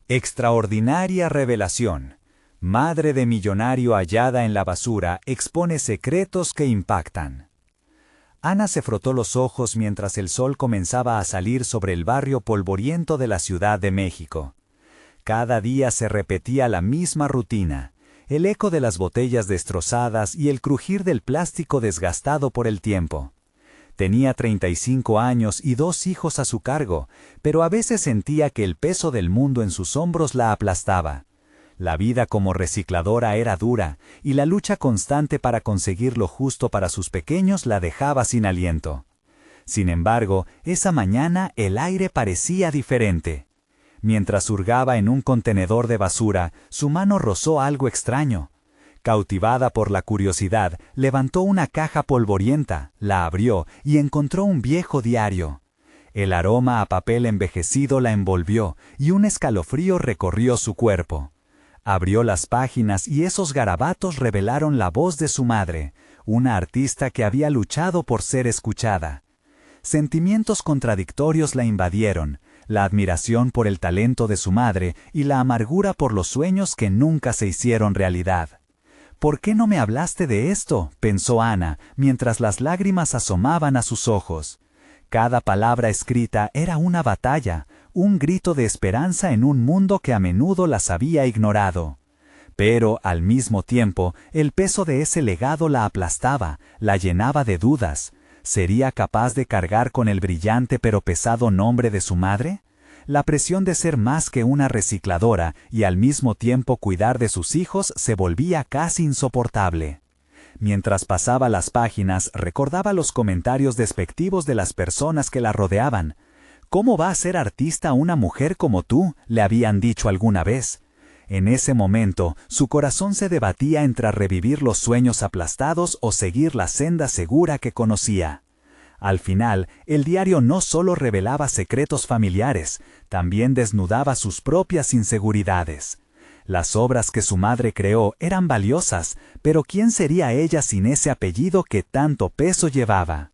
Extraordinaria revelación. Madre de millonario hallada en la basura expone secretos que impactan. Ana se frotó los ojos mientras el sol comenzaba a salir sobre el barrio polvoriento de la Ciudad de México. Cada día se repetía la misma rutina, el eco de las botellas destrozadas y el crujir del plástico desgastado por el tiempo. Tenía 35 años y 2 hijos a su cargo, pero a veces sentía que el peso del mundo en sus hombros la aplastaba. La vida como recicladora era dura, y la lucha constante para conseguir lo justo para sus pequeños la dejaba sin aliento. Sin embargo, esa mañana el aire parecía diferente. Mientras hurgaba en un contenedor de basura, su mano rozó algo extraño. Cautivada por la curiosidad, levantó una caja polvorienta, la abrió y encontró un viejo diario. El aroma a papel envejecido la envolvió y un escalofrío recorrió su cuerpo. Abrió las páginas y esos garabatos revelaron la voz de su madre, una artista que había luchado por ser escuchada. Sentimientos contradictorios la invadieron, la admiración por el talento de su madre y la amargura por los sueños que nunca se hicieron realidad. «¿Por qué no me hablaste de esto?», pensó Ana, mientras las lágrimas asomaban a sus ojos. Cada palabra escrita era una batalla, un grito de esperanza en un mundo que a menudo las había ignorado. Pero, al mismo tiempo, el peso de ese legado la aplastaba, la llenaba de dudas. ¿Sería capaz de cargar con el brillante pero pesado nombre de su madre? La presión de ser más que una recicladora y al mismo tiempo cuidar de sus hijos se volvía casi insoportable. Mientras pasaba las páginas, recordaba los comentarios despectivos de las personas que la rodeaban. «¿Cómo va a ser artista una mujer como tú?», le habían dicho alguna vez. En ese momento, su corazón se debatía entre revivir los sueños aplastados o seguir la senda segura que conocía. Al final, el diario no solo revelaba secretos familiares, también desnudaba sus propias inseguridades. Las obras que su madre creó eran valiosas, pero ¿quién sería ella sin ese apellido que tanto peso llevaba?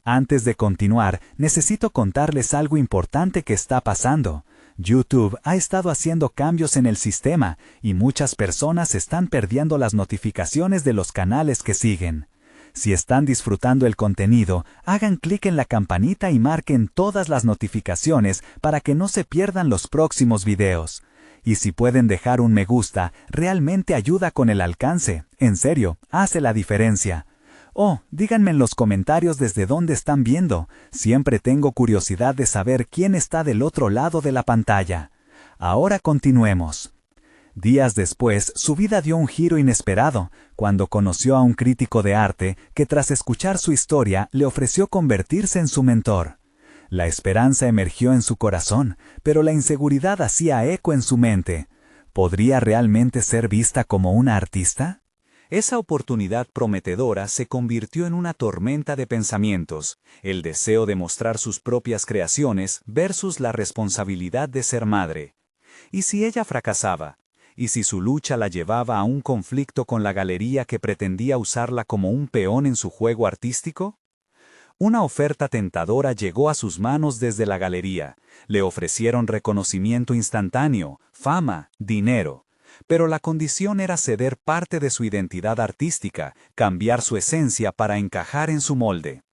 Antes de continuar, necesito contarles algo importante que está pasando. YouTube ha estado haciendo cambios en el sistema y muchas personas están perdiendo las notificaciones de los canales que siguen. Si están disfrutando el contenido, hagan clic en la campanita y marquen todas las notificaciones para que no se pierdan los próximos videos. Y si pueden dejar un me gusta, realmente ayuda con el alcance. En serio, hace la diferencia. Oh, díganme en los comentarios desde dónde están viendo. Siempre tengo curiosidad de saber quién está del otro lado de la pantalla. Ahora continuemos. Días después, su vida dio un giro inesperado, cuando conoció a un crítico de arte que tras escuchar su historia le ofreció convertirse en su mentor. La esperanza emergió en su corazón, pero la inseguridad hacía eco en su mente. ¿Podría realmente ser vista como una artista? Esa oportunidad prometedora se convirtió en una tormenta de pensamientos, el deseo de mostrar sus propias creaciones versus la responsabilidad de ser madre. ¿Y si ella fracasaba? ¿Y si su lucha la llevaba a un conflicto con la galería que pretendía usarla como un peón en su juego artístico? Una oferta tentadora llegó a sus manos desde la galería. Le ofrecieron reconocimiento instantáneo, fama, dinero. Pero la condición era ceder parte de su identidad artística, cambiar su esencia para encajar en su molde.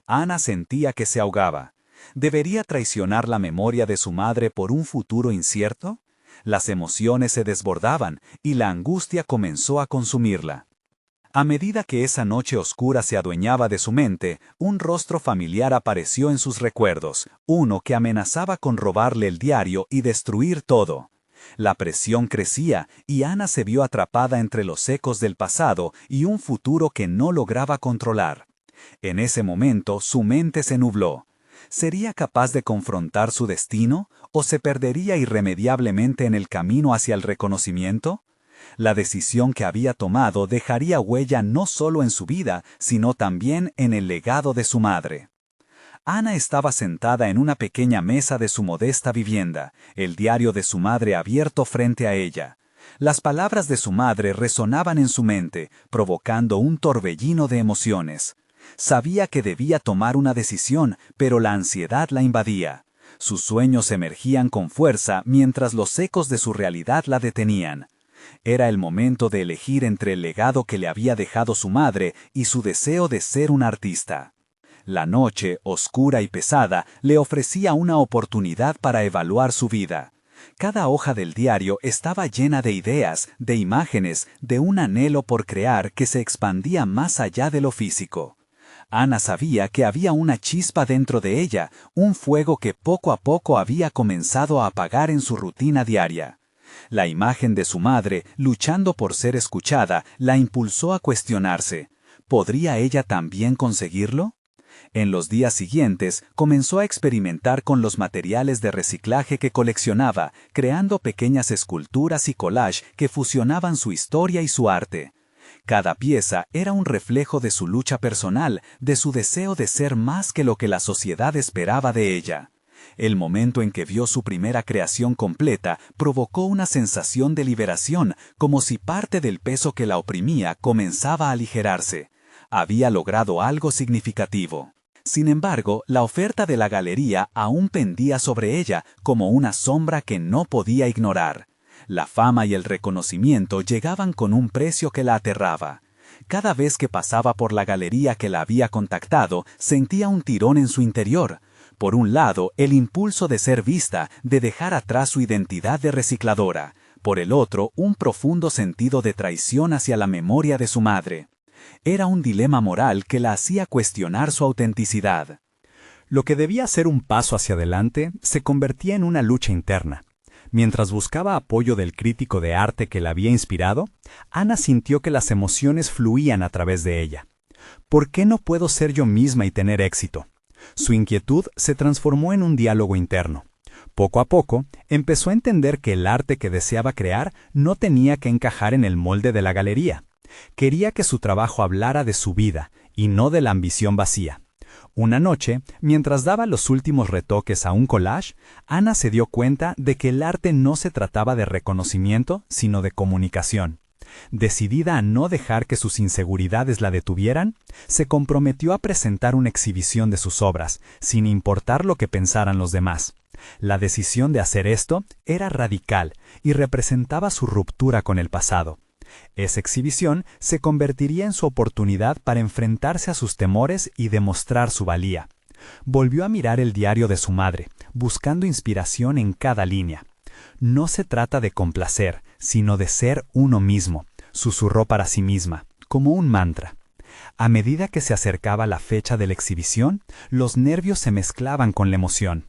Ana sentía que se ahogaba. ¿Debería traicionar la memoria de su madre por un futuro incierto? Las emociones se desbordaban y la angustia comenzó a consumirla. A medida que esa noche oscura se adueñaba de su mente, un rostro familiar apareció en sus recuerdos, uno que amenazaba con robarle el diario y destruir todo. La presión crecía y Ana se vio atrapada entre los ecos del pasado y un futuro que no lograba controlar. En ese momento su mente se nubló. ¿Sería capaz de confrontar su destino o se perdería irremediablemente en el camino hacia el reconocimiento? La decisión que había tomado dejaría huella no solo en su vida, sino también en el legado de su madre. Ana estaba sentada en una pequeña mesa de su modesta vivienda, el diario de su madre abierto frente a ella. Las palabras de su madre resonaban en su mente, provocando un torbellino de emociones. Sabía que debía tomar una decisión, pero la ansiedad la invadía. Sus sueños emergían con fuerza mientras los ecos de su realidad la detenían. Era el momento de elegir entre el legado que le había dejado su madre y su deseo de ser un artista. La noche, oscura y pesada, le ofrecía una oportunidad para evaluar su vida. Cada hoja del diario estaba llena de ideas, de imágenes, de un anhelo por crear que se expandía más allá de lo físico. Ana sabía que había una chispa dentro de ella, un fuego que poco a poco había comenzado a apagar en su rutina diaria. La imagen de su madre, luchando por ser escuchada, la impulsó a cuestionarse. ¿Podría ella también conseguirlo? En los días siguientes, comenzó a experimentar con los materiales de reciclaje que coleccionaba, creando pequeñas esculturas y collage que fusionaban su historia y su arte. Cada pieza era un reflejo de su lucha personal, de su deseo de ser más que lo que la sociedad esperaba de ella. El momento en que vio su primera creación completa provocó una sensación de liberación, como si parte del peso que la oprimía comenzaba a aligerarse. Había logrado algo significativo. Sin embargo, la oferta de la galería aún pendía sobre ella como una sombra que no podía ignorar. La fama y el reconocimiento llegaban con un precio que la aterraba. Cada vez que pasaba por la galería que la había contactado, sentía un tirón en su interior. Por un lado, el impulso de ser vista, de dejar atrás su identidad de recicladora. Por el otro, un profundo sentido de traición hacia la memoria de su madre. Era un dilema moral que la hacía cuestionar su autenticidad. Lo que debía ser un paso hacia adelante se convertía en una lucha interna. Mientras buscaba apoyo del crítico de arte que la había inspirado, Ana sintió que las emociones fluían a través de ella. ¿Por qué no puedo ser yo misma y tener éxito? Su inquietud se transformó en un diálogo interno. Poco a poco, empezó a entender que el arte que deseaba crear no tenía que encajar en el molde de la galería. Quería que su trabajo hablara de su vida y no de la ambición vacía. Una noche, mientras daba los últimos retoques a un collage, Ana se dio cuenta de que el arte no se trataba de reconocimiento, sino de comunicación. Decidida a no dejar que sus inseguridades la detuvieran, se comprometió a presentar una exhibición de sus obras, sin importar lo que pensaran los demás. La decisión de hacer esto era radical y representaba su ruptura con el pasado. Esa exhibición se convertiría en su oportunidad para enfrentarse a sus temores y demostrar su valía. Volvió a mirar el diario de su madre, buscando inspiración en cada línea. No se trata de complacer, sino de ser uno mismo, susurró para sí misma, como un mantra. A medida que se acercaba la fecha de la exhibición, los nervios se mezclaban con la emoción.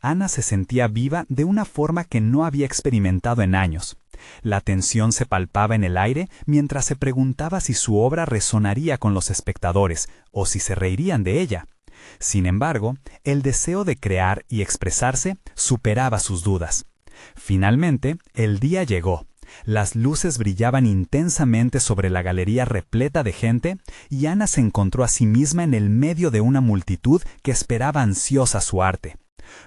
Ana se sentía viva de una forma que no había experimentado en años. La tensión se palpaba en el aire mientras se preguntaba si su obra resonaría con los espectadores o si se reirían de ella. Sin embargo, el deseo de crear y expresarse superaba sus dudas. Finalmente, el día llegó. Las luces brillaban intensamente sobre la galería repleta de gente y Ana se encontró a sí misma en el medio de una multitud que esperaba ansiosa su arte.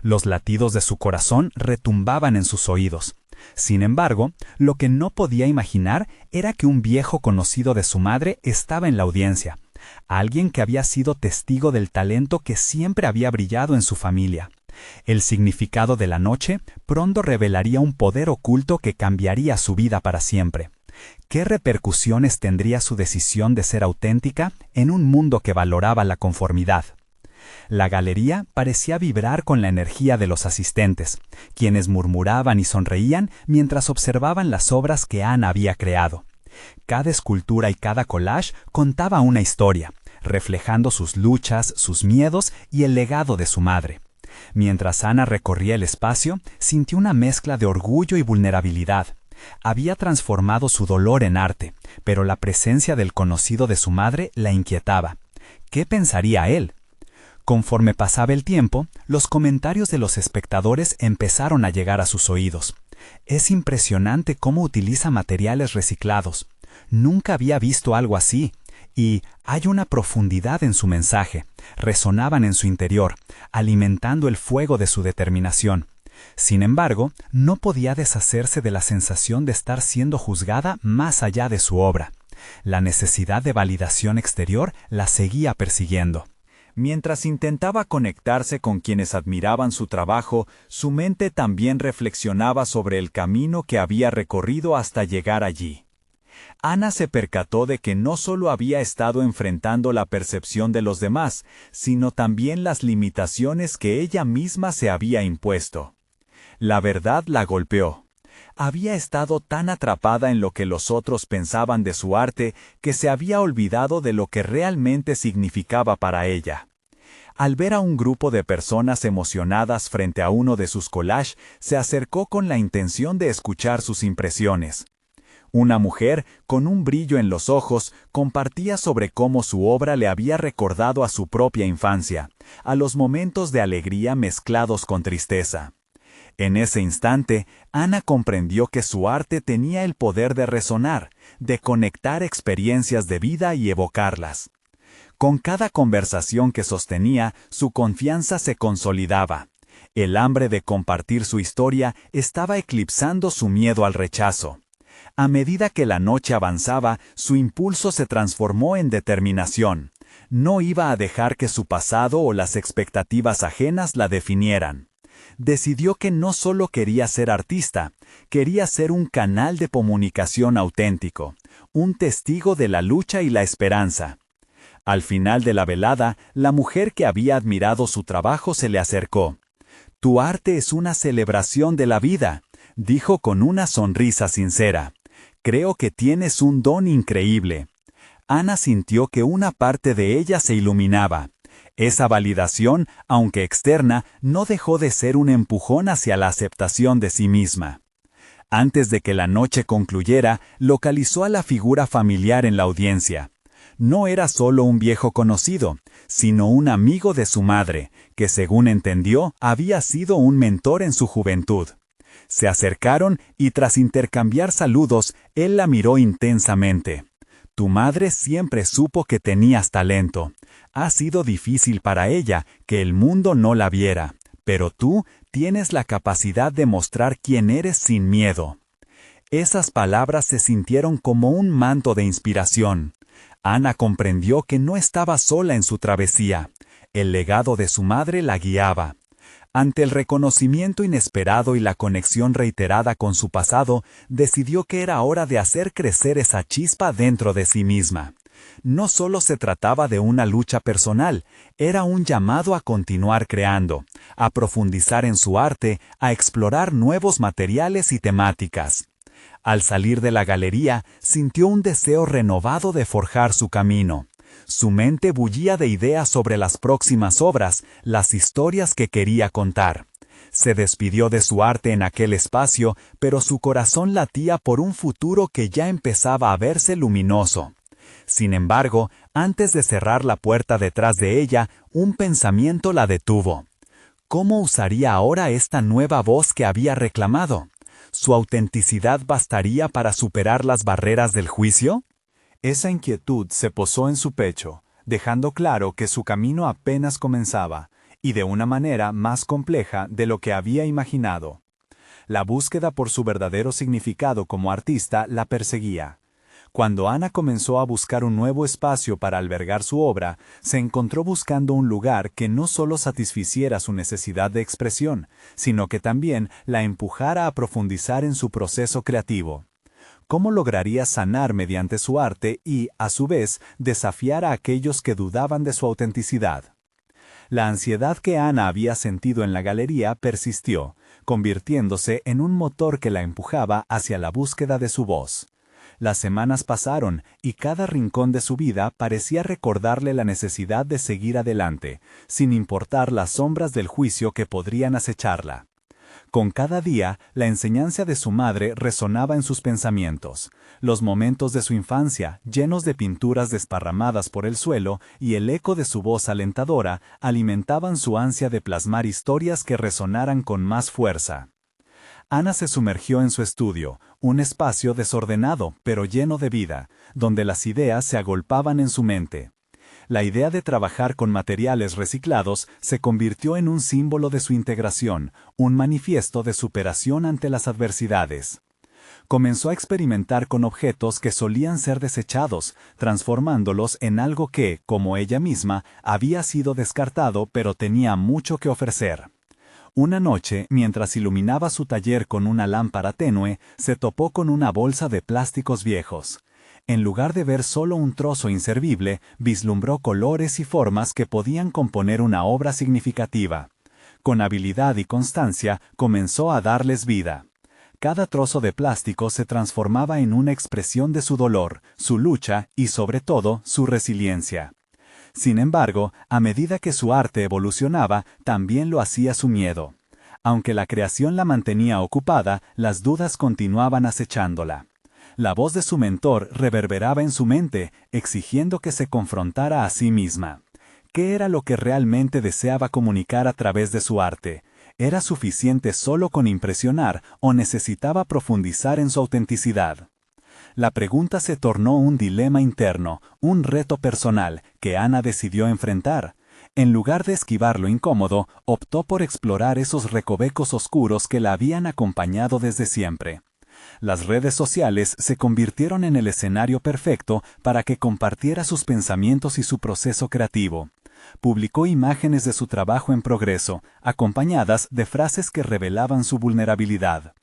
Los latidos de su corazón retumbaban en sus oídos. Sin embargo, lo que no podía imaginar era que un viejo conocido de su madre estaba en la audiencia, alguien que había sido testigo del talento que siempre había brillado en su familia. El significado de la noche pronto revelaría un poder oculto que cambiaría su vida para siempre. ¿Qué repercusiones tendría su decisión de ser auténtica en un mundo que valoraba la conformidad? La galería parecía vibrar con la energía de los asistentes, quienes murmuraban y sonreían mientras observaban las obras que Ana había creado. Cada escultura y cada collage contaba una historia, reflejando sus luchas, sus miedos y el legado de su madre. Mientras Ana recorría el espacio, sintió una mezcla de orgullo y vulnerabilidad. Había transformado su dolor en arte, pero la presencia del conocido de su madre la inquietaba. ¿Qué pensaría él? Conforme pasaba el tiempo, los comentarios de los espectadores empezaron a llegar a sus oídos. Es impresionante cómo utiliza materiales reciclados. Nunca había visto algo así. Y hay una profundidad en su mensaje. Resonaban en su interior, alimentando el fuego de su determinación. Sin embargo, no podía deshacerse de la sensación de estar siendo juzgada más allá de su obra. La necesidad de validación exterior la seguía persiguiendo. Mientras intentaba conectarse con quienes admiraban su trabajo, su mente también reflexionaba sobre el camino que había recorrido hasta llegar allí. Ana se percató de que no solo había estado enfrentando la percepción de los demás, sino también las limitaciones que ella misma se había impuesto. La verdad la golpeó. Había estado tan atrapada en lo que los otros pensaban de su arte que se había olvidado de lo que realmente significaba para ella. Al ver a un grupo de personas emocionadas frente a uno de sus collages, se acercó con la intención de escuchar sus impresiones. Una mujer, con un brillo en los ojos, compartía sobre cómo su obra le había recordado a su propia infancia, a los momentos de alegría mezclados con tristeza. En ese instante, Ana comprendió que su arte tenía el poder de resonar, de conectar experiencias de vida y evocarlas. Con cada conversación que sostenía, su confianza se consolidaba. El hambre de compartir su historia estaba eclipsando su miedo al rechazo. A medida que la noche avanzaba, su impulso se transformó en determinación. No iba a dejar que su pasado o las expectativas ajenas la definieran. Decidió que no solo quería ser artista, quería ser un canal de comunicación auténtico, un testigo de la lucha y la esperanza. Al final de la velada, la mujer que había admirado su trabajo se le acercó. «Tu arte es una celebración de la vida», dijo con una sonrisa sincera. «Creo que tienes un don increíble». Ana sintió que una parte de ella se iluminaba. Esa validación, aunque externa, no dejó de ser un empujón hacia la aceptación de sí misma. Antes de que la noche concluyera, localizó a la figura familiar en la audiencia. No era solo un viejo conocido, sino un amigo de su madre, que según entendió, había sido un mentor en su juventud. Se acercaron y tras intercambiar saludos, él la miró intensamente. «Tu madre siempre supo que tenías talento. Ha sido difícil para ella que el mundo no la viera, pero tú tienes la capacidad de mostrar quién eres sin miedo». Esas palabras se sintieron como un manto de inspiración. Ana comprendió que no estaba sola en su travesía. El legado de su madre la guiaba. Ante el reconocimiento inesperado y la conexión reiterada con su pasado, decidió que era hora de hacer crecer esa chispa dentro de sí misma. No solo se trataba de una lucha personal, era un llamado a continuar creando, a profundizar en su arte, a explorar nuevos materiales y temáticas. Al salir de la galería, sintió un deseo renovado de forjar su camino. Su mente bullía de ideas sobre las próximas obras, las historias que quería contar. Se despidió de su arte en aquel espacio, pero su corazón latía por un futuro que ya empezaba a verse luminoso. Sin embargo, antes de cerrar la puerta detrás de ella, un pensamiento la detuvo. ¿Cómo usaría ahora esta nueva voz que había reclamado? ¿Su autenticidad bastaría para superar las barreras del juicio? Esa inquietud se posó en su pecho, dejando claro que su camino apenas comenzaba, y de una manera más compleja de lo que había imaginado. La búsqueda por su verdadero significado como artista la perseguía. Cuando Ana comenzó a buscar un nuevo espacio para albergar su obra, se encontró buscando un lugar que no solo satisficiera su necesidad de expresión, sino que también la empujara a profundizar en su proceso creativo. ¿Cómo lograría sanar mediante su arte y, a su vez, desafiar a aquellos que dudaban de su autenticidad? La ansiedad que Ana había sentido en la galería persistió, convirtiéndose en un motor que la empujaba hacia la búsqueda de su voz. Las semanas pasaron y cada rincón de su vida parecía recordarle la necesidad de seguir adelante, sin importar las sombras del juicio que podrían acecharla. Con cada día, la enseñanza de su madre resonaba en sus pensamientos. Los momentos de su infancia, llenos de pinturas desparramadas por el suelo, y el eco de su voz alentadora, alimentaban su ansia de plasmar historias que resonaran con más fuerza. Ana se sumergió en su estudio, un espacio desordenado pero lleno de vida, donde las ideas se agolpaban en su mente. La idea de trabajar con materiales reciclados se convirtió en un símbolo de su integración, un manifiesto de superación ante las adversidades. Comenzó a experimentar con objetos que solían ser desechados, transformándolos en algo que, como ella misma, había sido descartado pero tenía mucho que ofrecer. Una noche, mientras iluminaba su taller con una lámpara tenue, se topó con una bolsa de plásticos viejos. En lugar de ver solo un trozo inservible, vislumbró colores y formas que podían componer una obra significativa. Con habilidad y constancia, comenzó a darles vida. Cada trozo de plástico se transformaba en una expresión de su dolor, su lucha y, sobre todo, su resiliencia. Sin embargo, a medida que su arte evolucionaba, también lo hacía su miedo. Aunque la creación la mantenía ocupada, las dudas continuaban acechándola. La voz de su mentor reverberaba en su mente, exigiendo que se confrontara a sí misma. ¿Qué era lo que realmente deseaba comunicar a través de su arte? ¿Era suficiente solo con impresionar o necesitaba profundizar en su autenticidad? La pregunta se tornó un dilema interno, un reto personal, que Ana decidió enfrentar. En lugar de esquivar lo incómodo, optó por explorar esos recovecos oscuros que la habían acompañado desde siempre. Las redes sociales se convirtieron en el escenario perfecto para que compartiera sus pensamientos y su proceso creativo. Publicó imágenes de su trabajo en progreso, acompañadas de frases que revelaban su vulnerabilidad.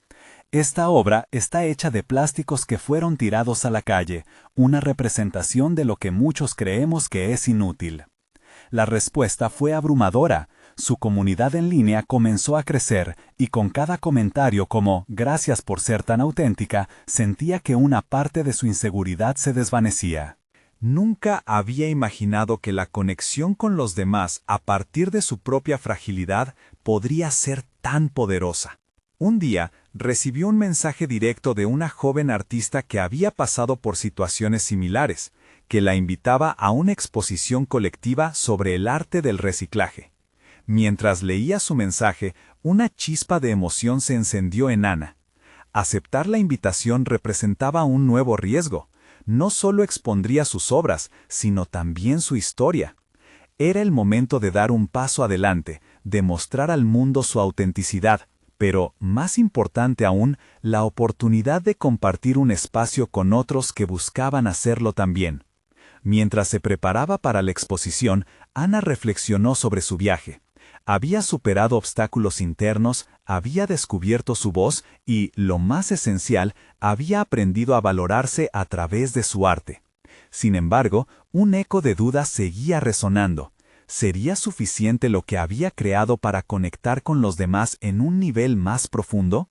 Esta obra está hecha de plásticos que fueron tirados a la calle, una representación de lo que muchos creemos que es inútil. La respuesta fue abrumadora. Su comunidad en línea comenzó a crecer y con cada comentario como «Gracias por ser tan auténtica», sentía que una parte de su inseguridad se desvanecía. Nunca había imaginado que la conexión con los demás a partir de su propia fragilidad podría ser tan poderosa. Un día, recibió un mensaje directo de una joven artista que había pasado por situaciones similares, que la invitaba a una exposición colectiva sobre el arte del reciclaje. Mientras leía su mensaje, una chispa de emoción se encendió en Ana. Aceptar la invitación representaba un nuevo riesgo. No solo expondría sus obras, sino también su historia. Era el momento de dar un paso adelante, de mostrar al mundo su autenticidad, pero, más importante aún, la oportunidad de compartir un espacio con otros que buscaban hacerlo también. Mientras se preparaba para la exposición, Ana reflexionó sobre su viaje. Había superado obstáculos internos, había descubierto su voz y, lo más esencial, había aprendido a valorarse a través de su arte. Sin embargo, un eco de duda seguía resonando. ¿Sería suficiente lo que había creado para conectar con los demás en un nivel más profundo?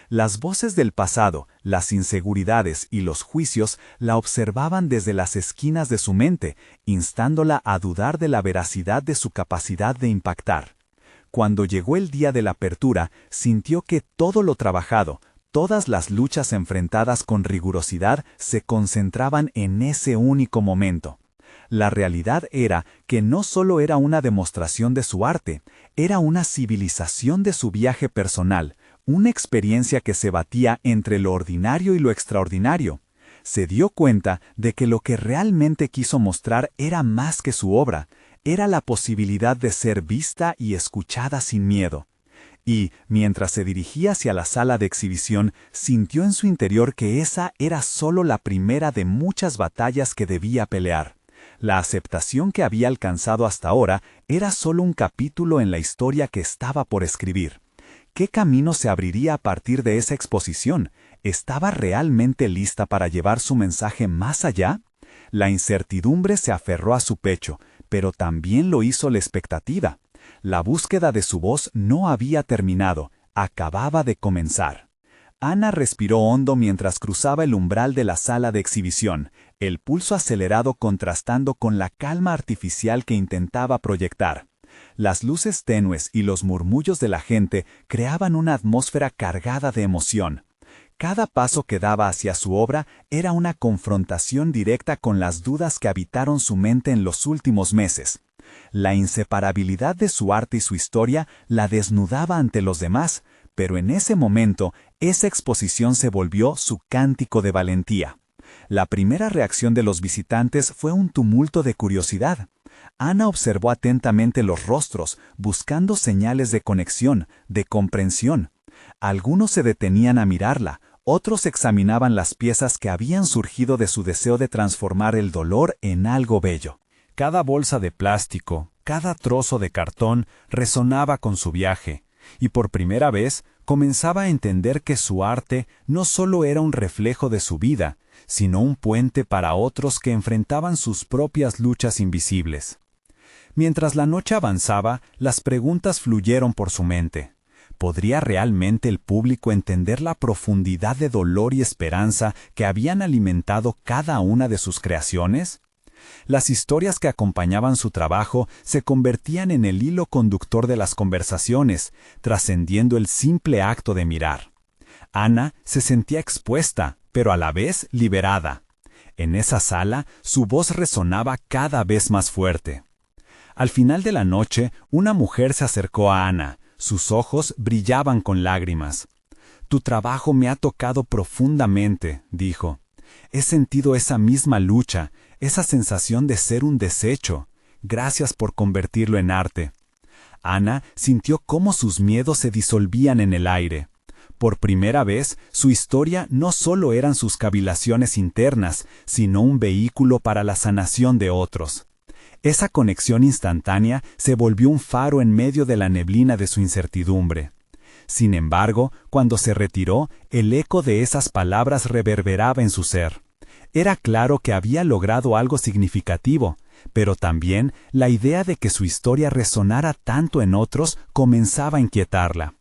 Las voces del pasado, las inseguridades y los juicios la observaban desde las esquinas de su mente, instándola a dudar de la veracidad de su capacidad de impactar. Cuando llegó el día de la apertura, sintió que todo lo trabajado, todas las luchas enfrentadas con rigurosidad se concentraban en ese único momento. La realidad era que no solo era una demostración de su arte, era una civilización de su viaje personal, una experiencia que se batía entre lo ordinario y lo extraordinario. Se dio cuenta de que lo que realmente quiso mostrar era más que su obra, era la posibilidad de ser vista y escuchada sin miedo. Y, mientras se dirigía hacia la sala de exhibición, sintió en su interior que esa era solo la primera de muchas batallas que debía pelear. La aceptación que había alcanzado hasta ahora era solo un capítulo en la historia que estaba por escribir. ¿Qué camino se abriría a partir de esa exposición? ¿Estaba realmente lista para llevar su mensaje más allá? La incertidumbre se aferró a su pecho, pero también lo hizo la expectativa. La búsqueda de su voz no había terminado, acababa de comenzar. Ana respiró hondo mientras cruzaba el umbral de la sala de exhibición, el pulso acelerado contrastando con la calma artificial que intentaba proyectar. Las luces tenues y los murmullos de la gente creaban una atmósfera cargada de emoción. Cada paso que daba hacia su obra era una confrontación directa con las dudas que habitaron su mente en los últimos meses. La inseparabilidad de su arte y su historia la desnudaba ante los demás, pero en ese momento, esa exposición se volvió su cántico de valentía. La primera reacción de los visitantes fue un tumulto de curiosidad. Ana observó atentamente los rostros, buscando señales de conexión, de comprensión. Algunos se detenían a mirarla, Otros examinaban las piezas que habían surgido de su deseo de transformar el dolor en algo bello. Cada bolsa de plástico, cada trozo de cartón resonaba con su viaje, y por primera vez comenzaba a entender que su arte no solo era un reflejo de su vida, sino un puente para otros que enfrentaban sus propias luchas invisibles. Mientras la noche avanzaba, las preguntas fluyeron por su mente. ¿Podría realmente el público entender la profundidad de dolor y esperanza que habían alimentado cada una de sus creaciones? Las historias que acompañaban su trabajo se convertían en el hilo conductor de las conversaciones, trascendiendo el simple acto de mirar. Ana se sentía expuesta, pero a la vez liberada. En esa sala, su voz resonaba cada vez más fuerte. Al final de la noche, una mujer se acercó a Ana. Sus ojos brillaban con lágrimas. «Tu trabajo me ha tocado profundamente», dijo. «He sentido esa misma lucha, esa sensación de ser un desecho. Gracias por convertirlo en arte». Ana sintió cómo sus miedos se disolvían en el aire. Por primera vez, su historia no solo eran sus cavilaciones internas, sino un vehículo para la sanación de otros. Esa conexión instantánea se volvió un faro en medio de la neblina de su incertidumbre. Sin embargo, cuando se retiró, el eco de esas palabras reverberaba en su ser. Era claro que había logrado algo significativo, pero también la idea de que su historia resonara tanto en otros comenzaba a inquietarla.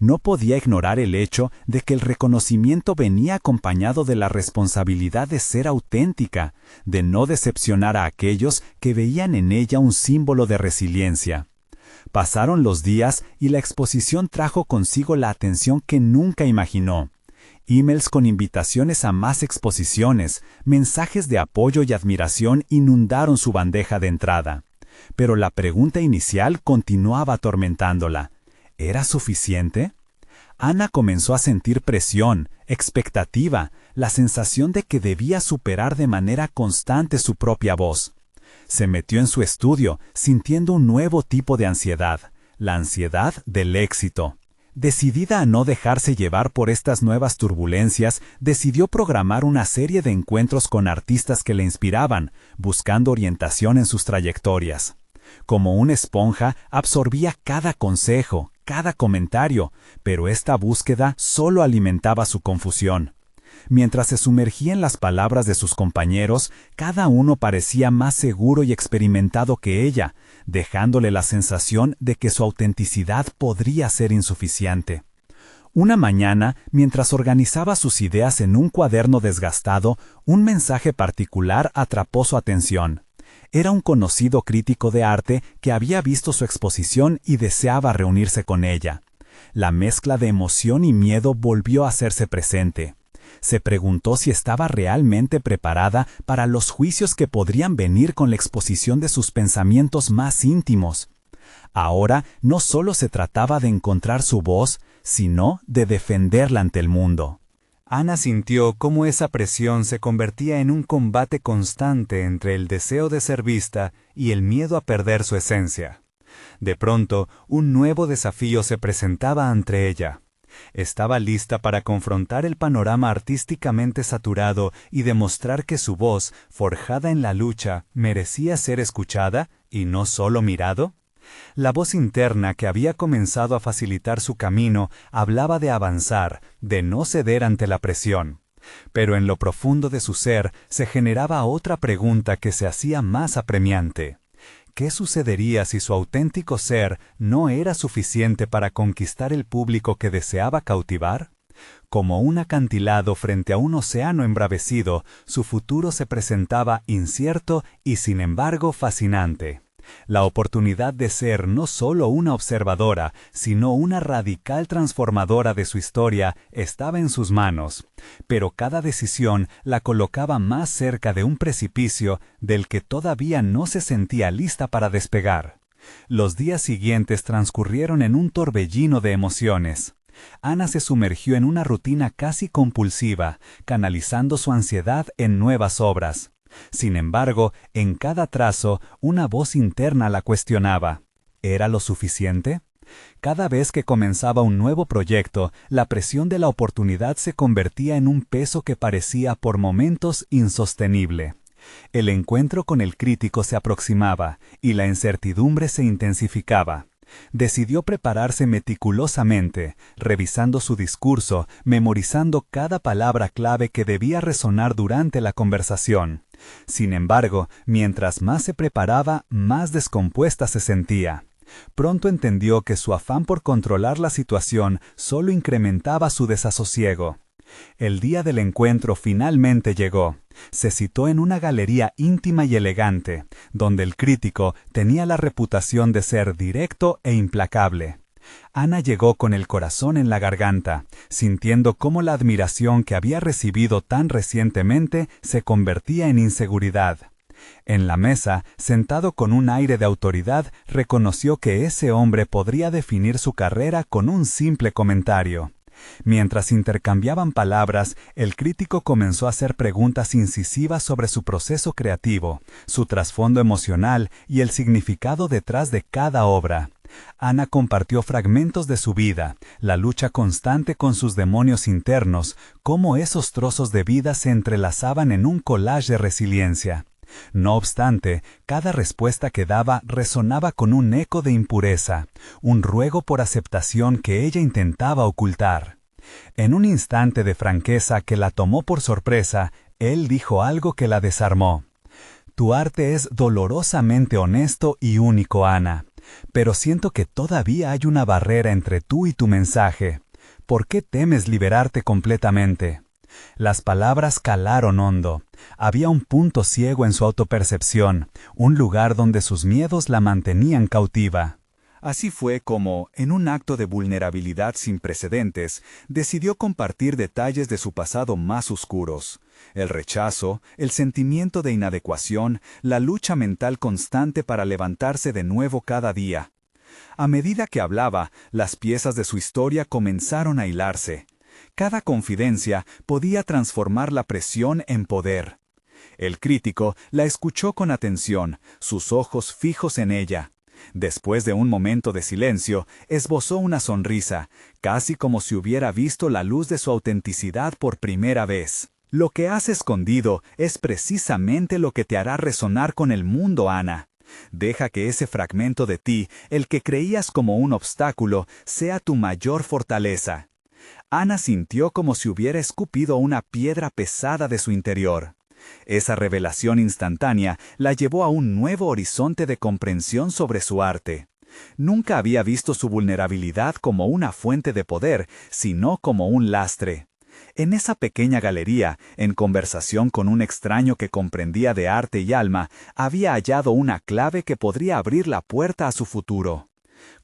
No podía ignorar el hecho de que el reconocimiento venía acompañado de la responsabilidad de ser auténtica, de no decepcionar a aquellos que veían en ella un símbolo de resiliencia. Pasaron los días y la exposición trajo consigo la atención que nunca imaginó. Emails con invitaciones a más exposiciones, mensajes de apoyo y admiración inundaron su bandeja de entrada. Pero la pregunta inicial continuaba atormentándola. ¿Era suficiente? Ana comenzó a sentir presión, expectativa, la sensación de que debía superar de manera constante su propia voz. Se metió en su estudio, sintiendo un nuevo tipo de ansiedad, la ansiedad del éxito. Decidida a no dejarse llevar por estas nuevas turbulencias, decidió programar una serie de encuentros con artistas que le inspiraban, buscando orientación en sus trayectorias. Como una esponja, absorbía cada consejo, cada comentario, pero esta búsqueda solo alimentaba su confusión. Mientras se sumergía en las palabras de sus compañeros, cada uno parecía más seguro y experimentado que ella, dejándole la sensación de que su autenticidad podría ser insuficiente. Una mañana, mientras organizaba sus ideas en un cuaderno desgastado, un mensaje particular atrapó su atención. Era un conocido crítico de arte que había visto su exposición y deseaba reunirse con ella. La mezcla de emoción y miedo volvió a hacerse presente. Se preguntó si estaba realmente preparada para los juicios que podrían venir con la exposición de sus pensamientos más íntimos. Ahora no solo se trataba de encontrar su voz, sino de defenderla ante el mundo. Ana sintió cómo esa presión se convertía en un combate constante entre el deseo de ser vista y el miedo a perder su esencia. De pronto, un nuevo desafío se presentaba ante ella. Estaba lista para confrontar el panorama artísticamente saturado y demostrar que su voz, forjada en la lucha, merecía ser escuchada y no solo mirado. La voz interna que había comenzado a facilitar su camino hablaba de avanzar, de no ceder ante la presión. Pero en lo profundo de su ser se generaba otra pregunta que se hacía más apremiante. ¿Qué sucedería si su auténtico ser no era suficiente para conquistar el público que deseaba cautivar? Como un acantilado frente a un océano embravecido, su futuro se presentaba incierto y sin embargo fascinante. La oportunidad de ser no solo una observadora, sino una radical transformadora de su historia estaba en sus manos, pero cada decisión la colocaba más cerca de un precipicio del que todavía no se sentía lista para despegar. Los días siguientes transcurrieron en un torbellino de emociones. Ana se sumergió en una rutina casi compulsiva, canalizando su ansiedad en nuevas obras. Sin embargo, en cada trazo, una voz interna la cuestionaba. ¿Era lo suficiente? Cada vez que comenzaba un nuevo proyecto, la presión de la oportunidad se convertía en un peso que parecía por momentos insostenible. El encuentro con el crítico se aproximaba, y la incertidumbre se intensificaba. Decidió prepararse meticulosamente, revisando su discurso, memorizando cada palabra clave que debía resonar durante la conversación. Sin embargo, mientras más se preparaba, más descompuesta se sentía. Pronto entendió que su afán por controlar la situación solo incrementaba su desasosiego. El día del encuentro finalmente llegó. Se citó en una galería íntima y elegante, donde el crítico tenía la reputación de ser directo e implacable. Ana llegó con el corazón en la garganta, sintiendo cómo la admiración que había recibido tan recientemente se convertía en inseguridad. En la mesa, sentado con un aire de autoridad, reconoció que ese hombre podría definir su carrera con un simple comentario. Mientras intercambiaban palabras, el crítico comenzó a hacer preguntas incisivas sobre su proceso creativo, su trasfondo emocional y el significado detrás de cada obra. Ana compartió fragmentos de su vida, la lucha constante con sus demonios internos, cómo esos trozos de vida se entrelazaban en un collage de resiliencia. No obstante, cada respuesta que daba resonaba con un eco de impureza, un ruego por aceptación que ella intentaba ocultar. En un instante de franqueza que la tomó por sorpresa, él dijo algo que la desarmó. Tu arte es dolorosamente honesto y único, Ana, pero siento que todavía hay una barrera entre tú y tu mensaje. ¿Por qué temes liberarte completamente? Las palabras calaron hondo. Había un punto ciego en su autopercepción, un lugar donde sus miedos la mantenían cautiva. Así fue como, en un acto de vulnerabilidad sin precedentes, decidió compartir detalles de su pasado más oscuros. El rechazo, el sentimiento de inadecuación, la lucha mental constante para levantarse de nuevo cada día. A medida que hablaba, las piezas de su historia comenzaron a hilarse. Cada confidencia podía transformar la presión en poder. El crítico la escuchó con atención, sus ojos fijos en ella. Después de un momento de silencio, esbozó una sonrisa, casi como si hubiera visto la luz de su autenticidad por primera vez. Lo que has escondido es precisamente lo que te hará resonar con el mundo, Ana. Deja que ese fragmento de ti, el que creías como un obstáculo, sea tu mayor fortaleza. Ana sintió como si hubiera escupido una piedra pesada de su interior. Esa revelación instantánea la llevó a un nuevo horizonte de comprensión sobre su arte. Nunca había visto su vulnerabilidad como una fuente de poder, sino como un lastre. En esa pequeña galería, en conversación con un extraño que comprendía de arte y alma, había hallado una clave que podría abrir la puerta a su futuro.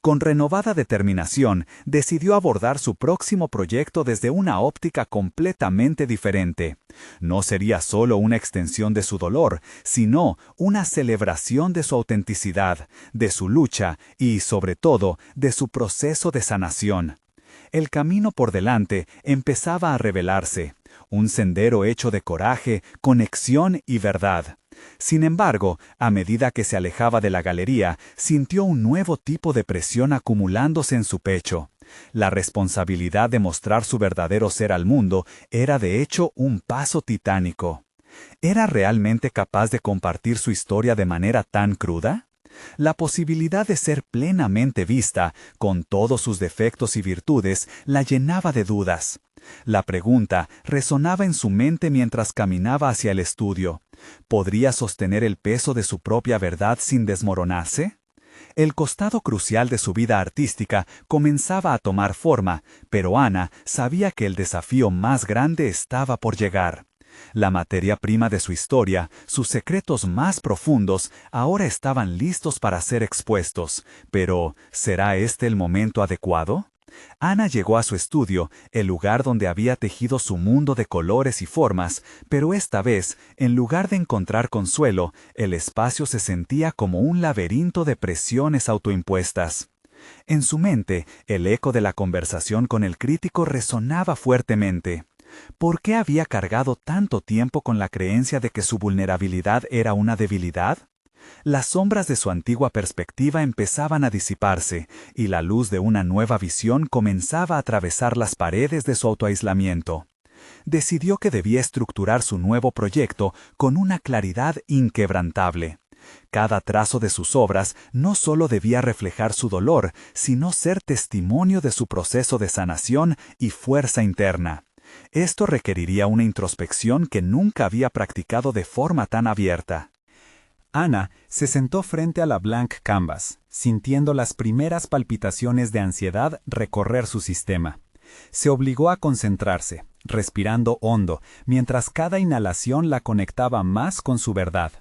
Con renovada determinación, decidió abordar su próximo proyecto desde una óptica completamente diferente. No sería solo una extensión de su dolor, sino una celebración de su autenticidad, de su lucha y, sobre todo, de su proceso de sanación. El camino por delante empezaba a revelarse, un sendero hecho de coraje, conexión y verdad. Sin embargo, a medida que se alejaba de la galería, sintió un nuevo tipo de presión acumulándose en su pecho. La responsabilidad de mostrar su verdadero ser al mundo era de hecho un paso titánico. ¿Era realmente capaz de compartir su historia de manera tan cruda? La posibilidad de ser plenamente vista, con todos sus defectos y virtudes, la llenaba de dudas. La pregunta resonaba en su mente mientras caminaba hacia el estudio. ¿Podría sostener el peso de su propia verdad sin desmoronarse? El costado crucial de su vida artística comenzaba a tomar forma, pero Ana sabía que el desafío más grande estaba por llegar. La materia prima de su historia, sus secretos más profundos, ahora estaban listos para ser expuestos. Pero, ¿será este el momento adecuado? Ana llegó a su estudio, el lugar donde había tejido su mundo de colores y formas, pero esta vez, en lugar de encontrar consuelo, el espacio se sentía como un laberinto de presiones autoimpuestas. En su mente, el eco de la conversación con el crítico resonaba fuertemente. ¿Por qué había cargado tanto tiempo con la creencia de que su vulnerabilidad era una debilidad? Las sombras de su antigua perspectiva empezaban a disiparse, y la luz de una nueva visión comenzaba a atravesar las paredes de su autoaislamiento. Decidió que debía estructurar su nuevo proyecto con una claridad inquebrantable. Cada trazo de sus obras no solo debía reflejar su dolor, sino ser testimonio de su proceso de sanación y fuerza interna. Esto requeriría una introspección que nunca había practicado de forma tan abierta. Ana se sentó frente a la blank canvas, sintiendo las primeras palpitaciones de ansiedad recorrer su sistema. Se obligó a concentrarse, respirando hondo, mientras cada inhalación la conectaba más con su verdad.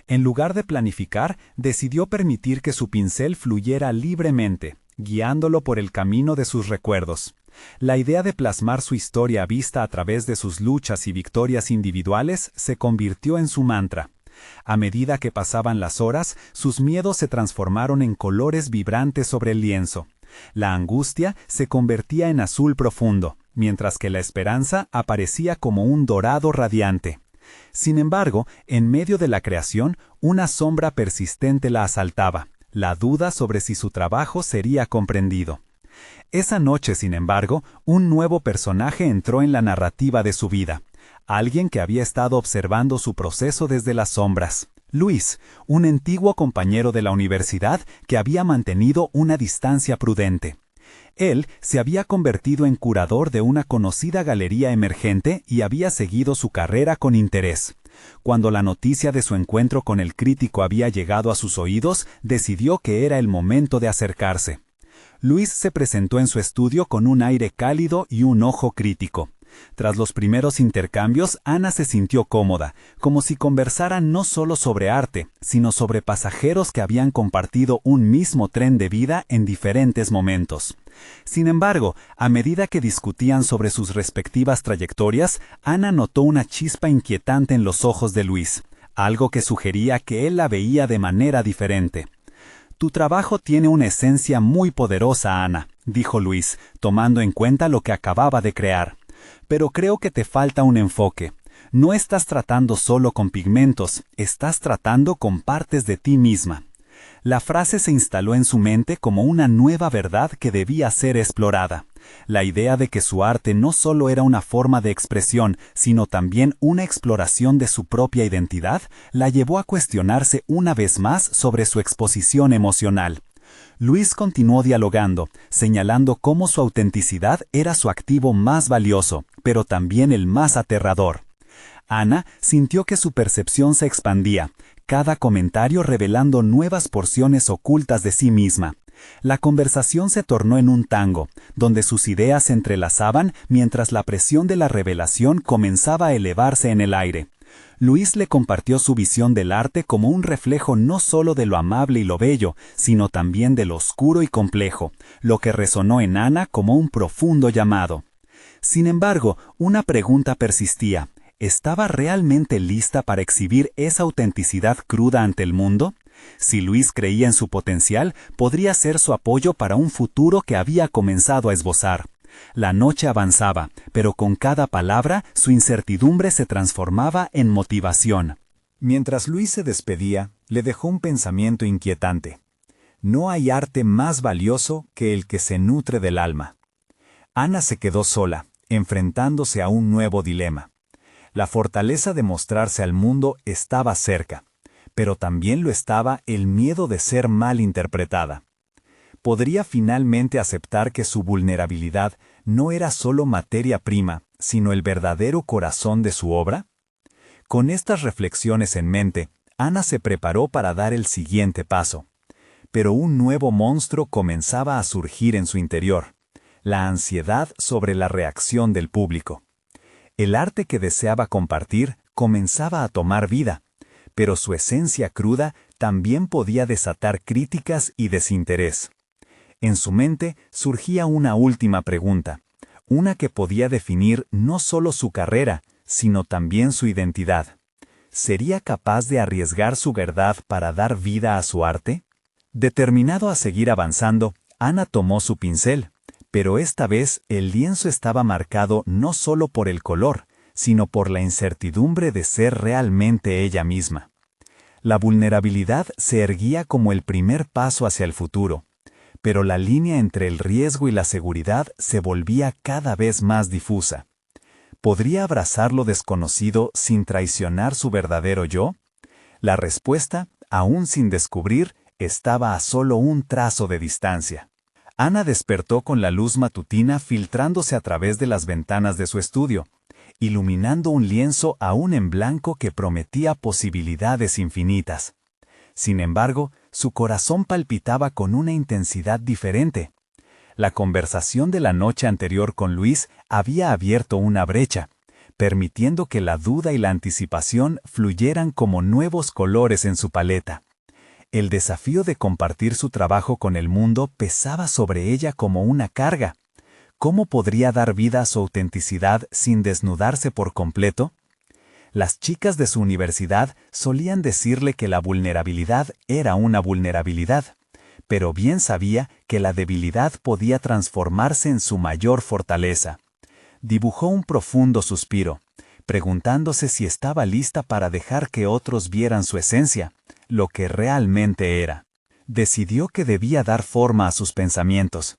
En lugar de planificar, decidió permitir que su pincel fluyera libremente, guiándolo por el camino de sus recuerdos. La idea de plasmar su historia vista a través de sus luchas y victorias individuales se convirtió en su mantra. A medida que pasaban las horas, sus miedos se transformaron en colores vibrantes sobre el lienzo. La angustia se convertía en azul profundo, mientras que la esperanza aparecía como un dorado radiante. Sin embargo, en medio de la creación, una sombra persistente la asaltaba, la duda sobre si su trabajo sería comprendido. Esa noche, sin embargo, un nuevo personaje entró en la narrativa de su vida. Alguien que había estado observando su proceso desde las sombras. Luis, un antiguo compañero de la universidad que había mantenido una distancia prudente. Él se había convertido en curador de una conocida galería emergente y había seguido su carrera con interés. Cuando la noticia de su encuentro con el crítico había llegado a sus oídos, decidió que era el momento de acercarse. Luis se presentó en su estudio con un aire cálido y un ojo crítico. Tras los primeros intercambios, Ana se sintió cómoda, como si conversaran no solo sobre arte, sino sobre pasajeros que habían compartido un mismo tren de vida en diferentes momentos. Sin embargo, a medida que discutían sobre sus respectivas trayectorias, Ana notó una chispa inquietante en los ojos de Luis, algo que sugería que él la veía de manera diferente. «Tu trabajo tiene una esencia muy poderosa, Ana», dijo Luis, tomando en cuenta lo que acababa de crear. «Pero creo que te falta un enfoque. No estás tratando solo con pigmentos, estás tratando con partes de ti misma». La frase se instaló en su mente como una nueva verdad que debía ser explorada. La idea de que su arte no solo era una forma de expresión, sino también una exploración de su propia identidad, la llevó a cuestionarse una vez más sobre su exposición emocional. Luis continuó dialogando, señalando cómo su autenticidad era su activo más valioso, pero también el más aterrador. Ana sintió que su percepción se expandía, cada comentario revelando nuevas porciones ocultas de sí misma. La conversación se tornó en un tango, donde sus ideas se entrelazaban mientras la presión de la revelación comenzaba a elevarse en el aire. Luis le compartió su visión del arte como un reflejo no solo de lo amable y lo bello, sino también de lo oscuro y complejo, lo que resonó en Ana como un profundo llamado. Sin embargo, una pregunta persistía. ¿Estaba realmente lista para exhibir esa autenticidad cruda ante el mundo? Si Luis creía en su potencial, podría ser su apoyo para un futuro que había comenzado a esbozar. La noche avanzaba, pero con cada palabra su incertidumbre se transformaba en motivación. Mientras Luis se despedía, le dejó un pensamiento inquietante. No hay arte más valioso que el que se nutre del alma. Ana se quedó sola, enfrentándose a un nuevo dilema. La fortaleza de mostrarse al mundo estaba cerca, pero también lo estaba el miedo de ser mal interpretada. ¿Podría finalmente aceptar que su vulnerabilidad no era solo materia prima, sino el verdadero corazón de su obra? Con estas reflexiones en mente, Ana se preparó para dar el siguiente paso. Pero un nuevo monstruo comenzaba a surgir en su interior: la ansiedad sobre la reacción del público. El arte que deseaba compartir comenzaba a tomar vida, pero su esencia cruda también podía desatar críticas y desinterés. En su mente surgía una última pregunta, una que podía definir no solo su carrera, sino también su identidad. ¿Sería capaz de arriesgar su verdad para dar vida a su arte? Determinado a seguir avanzando, Ana tomó su pincel. Pero esta vez el lienzo estaba marcado no solo por el color, sino por la incertidumbre de ser realmente ella misma. La vulnerabilidad se erguía como el primer paso hacia el futuro, pero la línea entre el riesgo y la seguridad se volvía cada vez más difusa. ¿Podría abrazar lo desconocido sin traicionar su verdadero yo? La respuesta, aún sin descubrir, estaba a solo un trazo de distancia. Ana despertó con la luz matutina filtrándose a través de las ventanas de su estudio, iluminando un lienzo aún en blanco que prometía posibilidades infinitas. Sin embargo, su corazón palpitaba con una intensidad diferente. La conversación de la noche anterior con Luis había abierto una brecha, permitiendo que la duda y la anticipación fluyeran como nuevos colores en su paleta. El desafío de compartir su trabajo con el mundo pesaba sobre ella como una carga. ¿Cómo podría dar vida a su autenticidad sin desnudarse por completo? Las chicas de su universidad solían decirle que la vulnerabilidad era una vulnerabilidad, pero bien sabía que la debilidad podía transformarse en su mayor fortaleza. Dibujó un profundo suspiro, preguntándose si estaba lista para dejar que otros vieran su esencia, lo que realmente era. Decidió que debía dar forma a sus pensamientos.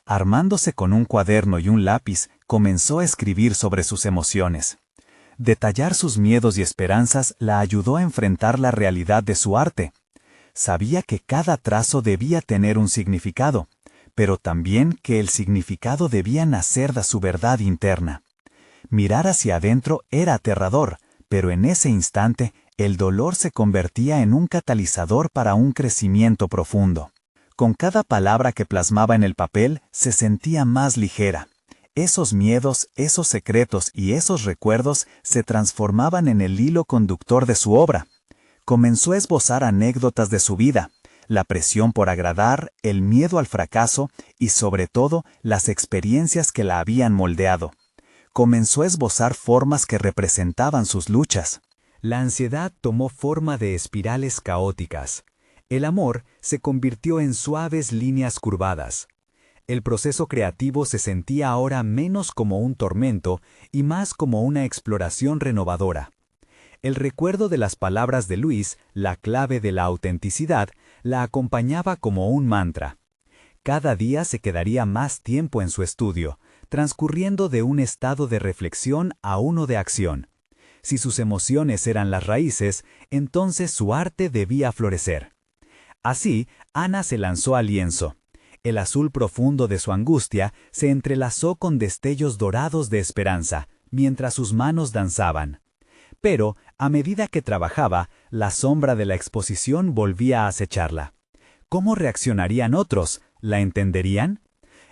Armándose con un cuaderno y un lápiz, comenzó a escribir sobre sus emociones. Detallar sus miedos y esperanzas la ayudó a enfrentar la realidad de su arte. Sabía que cada trazo debía tener un significado, pero también que el significado debía nacer de su verdad interna. Mirar hacia adentro era aterrador, pero en ese instante el dolor se convertía en un catalizador para un crecimiento profundo. Con cada palabra que plasmaba en el papel, se sentía más ligera. Esos miedos, esos secretos y esos recuerdos se transformaban en el hilo conductor de su obra. Comenzó a esbozar anécdotas de su vida, la presión por agradar, el miedo al fracaso y, sobre todo, las experiencias que la habían moldeado. Comenzó a esbozar formas que representaban sus luchas. La ansiedad tomó forma de espirales caóticas. El amor se convirtió en suaves líneas curvadas. El proceso creativo se sentía ahora menos como un tormento y más como una exploración renovadora. El recuerdo de las palabras de Luis, la clave de la autenticidad, la acompañaba como un mantra. Cada día se quedaría más tiempo en su estudio, transcurriendo de un estado de reflexión a uno de acción. Si sus emociones eran las raíces, entonces su arte debía florecer. Así, Ana se lanzó al lienzo. El azul profundo de su angustia se entrelazó con destellos dorados de esperanza, mientras sus manos danzaban. Pero, a medida que trabajaba, la sombra de la exposición volvía a acecharla. ¿Cómo reaccionarían otros? ¿La entenderían?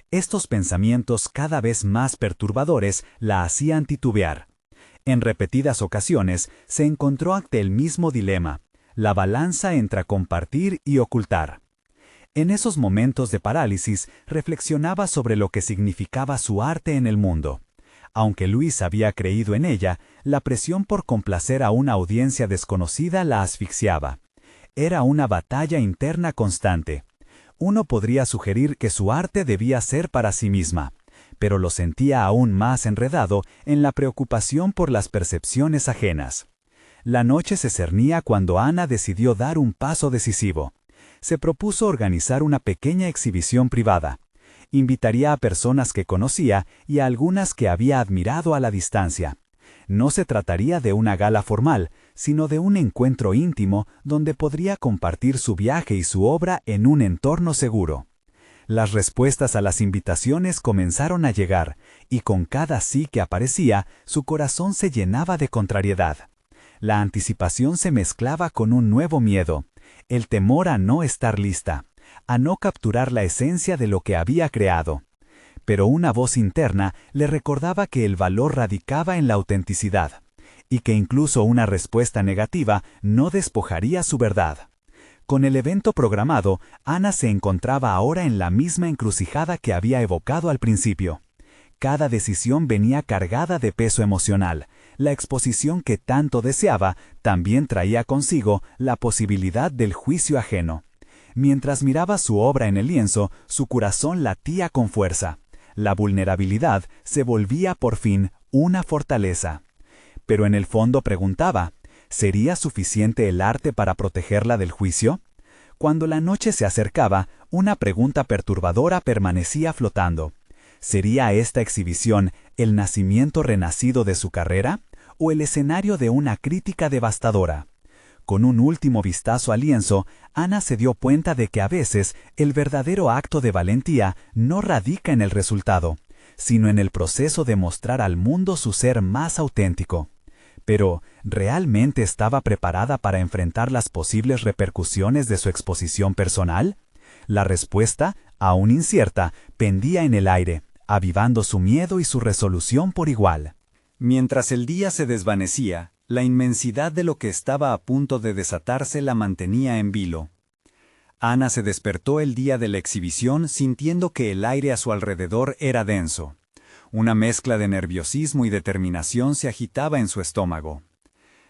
Estos pensamientos cada vez más perturbadores la hacían titubear. En repetidas ocasiones se encontró ante el mismo dilema, la balanza entre compartir y ocultar. En esos momentos de parálisis reflexionaba sobre lo que significaba su arte en el mundo. Aunque Luis había creído en ella, la presión por complacer a una audiencia desconocida la asfixiaba. Era una batalla interna constante. Uno podría sugerir que su arte debía ser para sí misma, pero lo sentía aún más enredado en la preocupación por las percepciones ajenas. La noche se cernía cuando Ana decidió dar un paso decisivo. Se propuso organizar una pequeña exhibición privada. Invitaría a personas que conocía y a algunas que había admirado a la distancia. No se trataría de una gala formal, sino de un encuentro íntimo donde podría compartir su viaje y su obra en un entorno seguro. Las respuestas a las invitaciones comenzaron a llegar, y con cada sí que aparecía, su corazón se llenaba de contrariedad. La anticipación se mezclaba con un nuevo miedo, el temor a no estar lista, a no capturar la esencia de lo que había creado. Pero una voz interna le recordaba que el valor radicaba en la autenticidad, y que incluso una respuesta negativa no despojaría su verdad. Con el evento programado, Ana se encontraba ahora en la misma encrucijada que había evocado al principio. Cada decisión venía cargada de peso emocional. La exposición que tanto deseaba también traía consigo la posibilidad del juicio ajeno. Mientras miraba su obra en el lienzo, su corazón latía con fuerza. La vulnerabilidad se volvía por fin una fortaleza. Pero en el fondo preguntaba, ¿Sería suficiente el arte para protegerla del juicio? Cuando la noche se acercaba, una pregunta perturbadora permanecía flotando. ¿Sería esta exhibición el nacimiento renacido de su carrera o el escenario de una crítica devastadora? Con un último vistazo al lienzo, Ana se dio cuenta de que a veces el verdadero acto de valentía no radica en el resultado, sino en el proceso de mostrar al mundo su ser más auténtico. Pero, ¿realmente estaba preparada para enfrentar las posibles repercusiones de su exposición personal? La respuesta, aún incierta, pendía en el aire, avivando su miedo y su resolución por igual. Mientras el día se desvanecía, la inmensidad de lo que estaba a punto de desatarse la mantenía en vilo. Ana se despertó el día de la exhibición sintiendo que el aire a su alrededor era denso. Una mezcla de nerviosismo y determinación se agitaba en su estómago.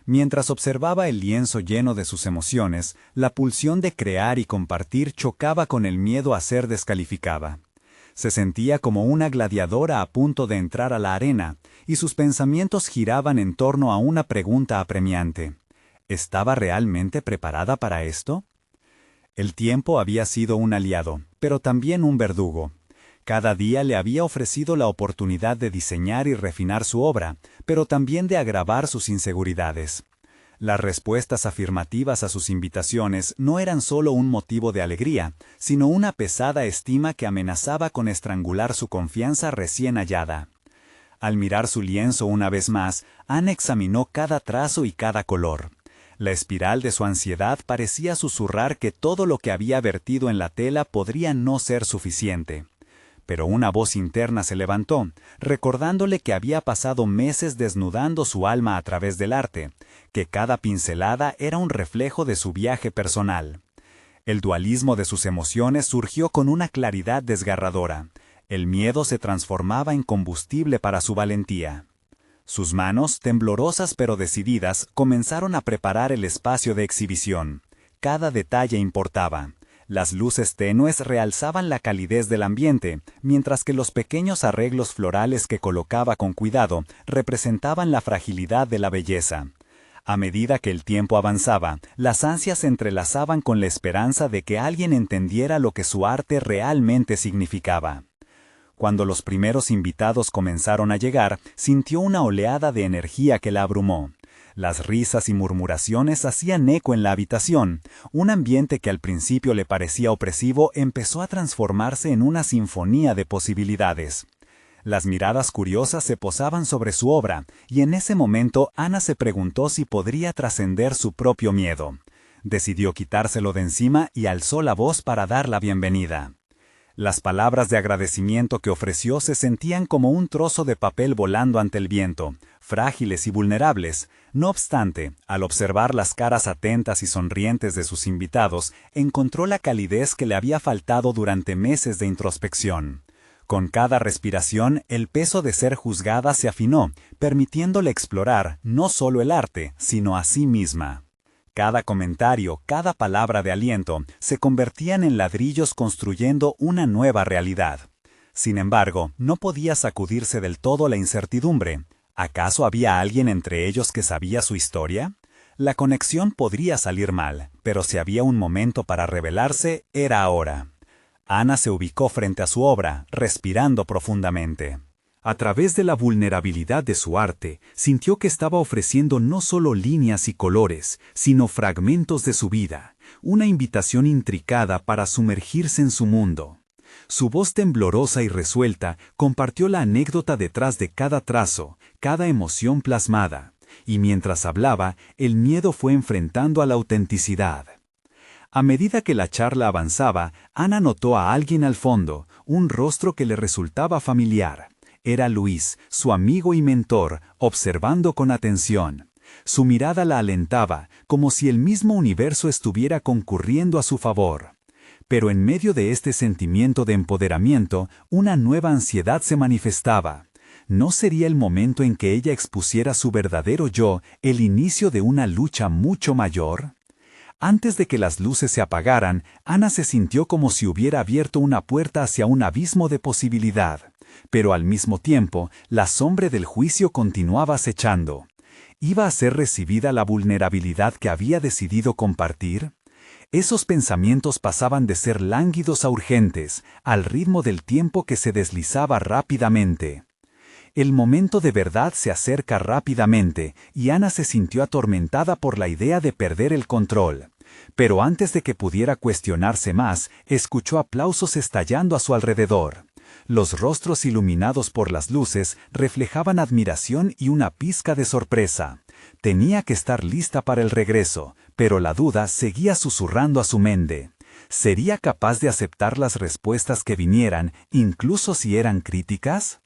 Mientras observaba el lienzo lleno de sus emociones, la pulsión de crear y compartir chocaba con el miedo a ser descalificada. Se sentía como una gladiadora a punto de entrar a la arena, y sus pensamientos giraban en torno a una pregunta apremiante. ¿Estaba realmente preparada para esto? El tiempo había sido un aliado, pero también un verdugo. Cada día le había ofrecido la oportunidad de diseñar y refinar su obra, pero también de agravar sus inseguridades. Las respuestas afirmativas a sus invitaciones no eran solo un motivo de alegría, sino una pesada estima que amenazaba con estrangular su confianza recién hallada. Al mirar su lienzo una vez más, Ana examinó cada trazo y cada color. La espiral de su ansiedad parecía susurrar que todo lo que había vertido en la tela podría no ser suficiente. Pero una voz interna se levantó, recordándole que había pasado meses desnudando su alma a través del arte, que cada pincelada era un reflejo de su viaje personal. El dualismo de sus emociones surgió con una claridad desgarradora. El miedo se transformaba en combustible para su valentía. Sus manos, temblorosas pero decididas, comenzaron a preparar el espacio de exhibición. Cada detalle importaba. Las luces tenues realzaban la calidez del ambiente, mientras que los pequeños arreglos florales que colocaba con cuidado representaban la fragilidad de la belleza. A medida que el tiempo avanzaba, las ansias se entrelazaban con la esperanza de que alguien entendiera lo que su arte realmente significaba. Cuando los primeros invitados comenzaron a llegar, sintió una oleada de energía que la abrumó. Las risas y murmuraciones hacían eco en la habitación. Un ambiente que al principio le parecía opresivo empezó a transformarse en una sinfonía de posibilidades. Las miradas curiosas se posaban sobre su obra, y en ese momento Ana se preguntó si podría trascender su propio miedo. Decidió quitárselo de encima y alzó la voz para dar la bienvenida. Las palabras de agradecimiento que ofreció se sentían como un trozo de papel volando ante el viento, frágiles y vulnerables. No obstante, al observar las caras atentas y sonrientes de sus invitados, encontró la calidez que le había faltado durante meses de introspección. Con cada respiración, el peso de ser juzgada se afinó, permitiéndole explorar no solo el arte, sino a sí misma. Cada comentario, cada palabra de aliento, se convertían en ladrillos construyendo una nueva realidad. Sin embargo, no podía sacudirse del todo la incertidumbre. ¿Acaso había alguien entre ellos que sabía su historia? La conexión podría salir mal, pero si había un momento para revelarse, era ahora. Ana se ubicó frente a su obra, respirando profundamente. A través de la vulnerabilidad de su arte, sintió que estaba ofreciendo no solo líneas y colores, sino fragmentos de su vida, una invitación intricada para sumergirse en su mundo. Su voz temblorosa y resuelta compartió la anécdota detrás de cada trazo, cada emoción plasmada, y mientras hablaba, el miedo fue enfrentando a la autenticidad. A medida que la charla avanzaba, Ana notó a alguien al fondo, un rostro que le resultaba familiar. Era Luis, su amigo y mentor, observando con atención. Su mirada la alentaba, como si el mismo universo estuviera concurriendo a su favor. Pero en medio de este sentimiento de empoderamiento, una nueva ansiedad se manifestaba. ¿No sería el momento en que ella expusiera su verdadero yo, el inicio de una lucha mucho mayor? Antes de que las luces se apagaran, Ana se sintió como si hubiera abierto una puerta hacia un abismo de posibilidad. Pero al mismo tiempo, la sombra del juicio continuaba acechando. ¿Iba a ser recibida la vulnerabilidad que había decidido compartir? Esos pensamientos pasaban de ser lánguidos a urgentes, al ritmo del tiempo que se deslizaba rápidamente. El momento de verdad se acerca rápidamente, y Ana se sintió atormentada por la idea de perder el control. Pero antes de que pudiera cuestionarse más, escuchó aplausos estallando a su alrededor. Los rostros iluminados por las luces reflejaban admiración y una pizca de sorpresa. Tenía que estar lista para el regreso, pero la duda seguía susurrando a su mente. ¿Sería capaz de aceptar las respuestas que vinieran, incluso si eran críticas?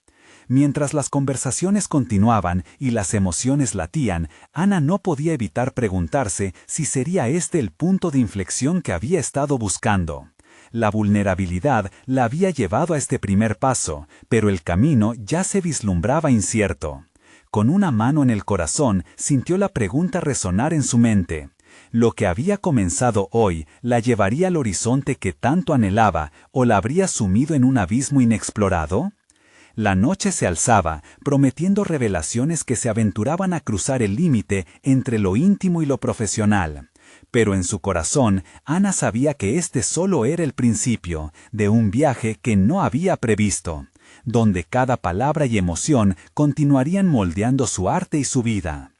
Mientras las conversaciones continuaban y las emociones latían, Ana no podía evitar preguntarse si sería este el punto de inflexión que había estado buscando. La vulnerabilidad la había llevado a este primer paso, pero el camino ya se vislumbraba incierto. Con una mano en el corazón, sintió la pregunta resonar en su mente. ¿Lo que había comenzado hoy la llevaría al horizonte que tanto anhelaba o la habría sumido en un abismo inexplorado? La noche se alzaba, prometiendo revelaciones que se aventuraban a cruzar el límite entre lo íntimo y lo profesional. Pero en su corazón, Ana sabía que este solo era el principio de un viaje que no había previsto, donde cada palabra y emoción continuarían moldeando su arte y su vida.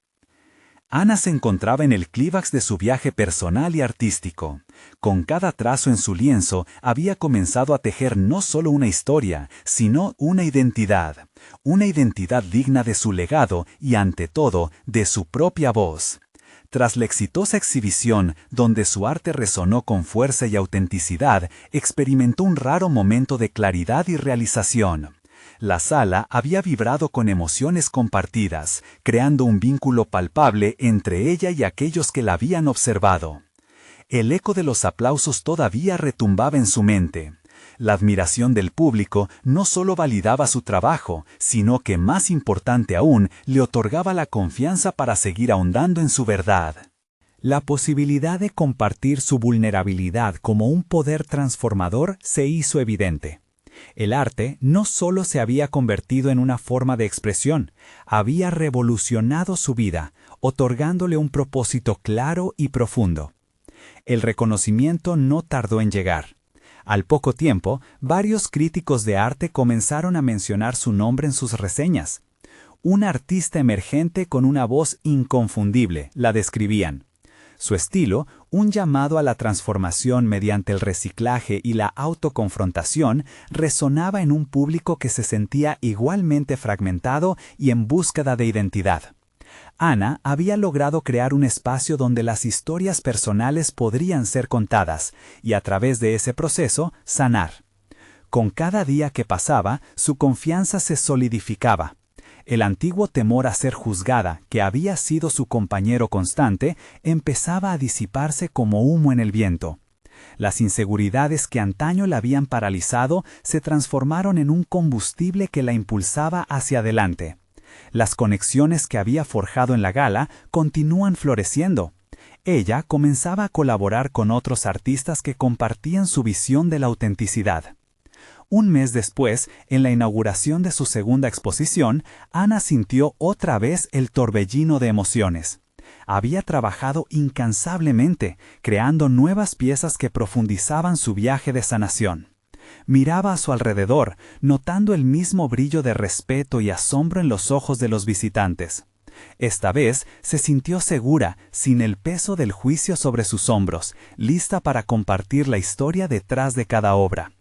Ana se encontraba en el clímax de su viaje personal y artístico. Con cada trazo en su lienzo había comenzado a tejer no solo una historia, sino una identidad digna de su legado y ante todo de su propia voz. Tras la exitosa exhibición, donde su arte resonó con fuerza y autenticidad, experimentó un raro momento de claridad y realización. La sala había vibrado con emociones compartidas, creando un vínculo palpable entre ella y aquellos que la habían observado. El eco de los aplausos todavía retumbaba en su mente. La admiración del público no solo validaba su trabajo, sino que, más importante aún, le otorgaba la confianza para seguir ahondando en su verdad. La posibilidad de compartir su vulnerabilidad como un poder transformador se hizo evidente. El arte no solo se había convertido en una forma de expresión, había revolucionado su vida, otorgándole un propósito claro y profundo. El reconocimiento no tardó en llegar. Al poco tiempo, varios críticos de arte comenzaron a mencionar su nombre en sus reseñas. Un artista emergente con una voz inconfundible, la describían. Su estilo, un llamado a la transformación mediante el reciclaje y la autoconfrontación, resonaba en un público que se sentía igualmente fragmentado y en búsqueda de identidad. Ana había logrado crear un espacio donde las historias personales podrían ser contadas y a través de ese proceso sanar. Con cada día que pasaba, su confianza se solidificaba. El antiguo temor a ser juzgada, que había sido su compañero constante, empezaba a disiparse como humo en el viento. Las inseguridades que antaño la habían paralizado se transformaron en un combustible que la impulsaba hacia adelante. Las conexiones que había forjado en la gala continúan floreciendo. Ella comenzaba a colaborar con otros artistas que compartían su visión de la autenticidad. Un mes después, en la inauguración de su segunda exposición, Ana sintió otra vez el torbellino de emociones. Había trabajado incansablemente, creando nuevas piezas que profundizaban su viaje de sanación. Miraba a su alrededor, notando el mismo brillo de respeto y asombro en los ojos de los visitantes. Esta vez se sintió segura, sin el peso del juicio sobre sus hombros, lista para compartir la historia detrás de cada obra.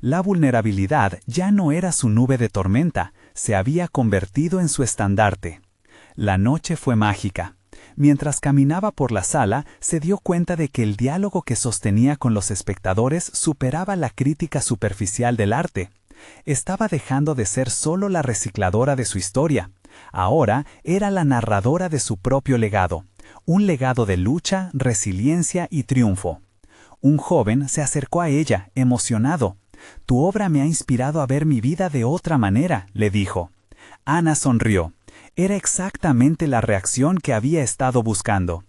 La vulnerabilidad ya no era su nube de tormenta, se había convertido en su estandarte. La noche fue mágica. Mientras caminaba por la sala, se dio cuenta de que el diálogo que sostenía con los espectadores superaba la crítica superficial del arte. Estaba dejando de ser solo la recicladora de su historia. Ahora era la narradora de su propio legado, un legado de lucha, resiliencia y triunfo. Un joven se acercó a ella, emocionado. «Tu obra me ha inspirado a ver mi vida de otra manera», le dijo. Ana sonrió. Era exactamente la reacción que había estado buscando.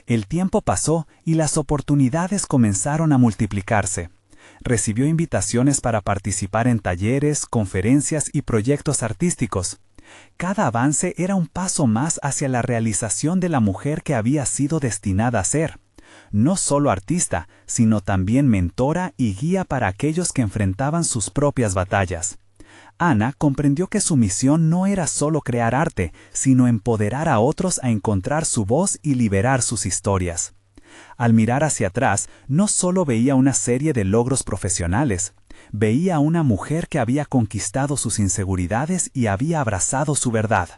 El tiempo pasó y las oportunidades comenzaron a multiplicarse. Recibió invitaciones para participar en talleres, conferencias y proyectos artísticos. Cada avance era un paso más hacia la realización de la mujer que había sido destinada a ser. No solo artista, sino también mentora y guía para aquellos que enfrentaban sus propias batallas. Ana comprendió que su misión no era solo crear arte, sino empoderar a otros a encontrar su voz y liberar sus historias. Al mirar hacia atrás, no solo veía una serie de logros profesionales, veía a una mujer que había conquistado sus inseguridades y había abrazado su verdad.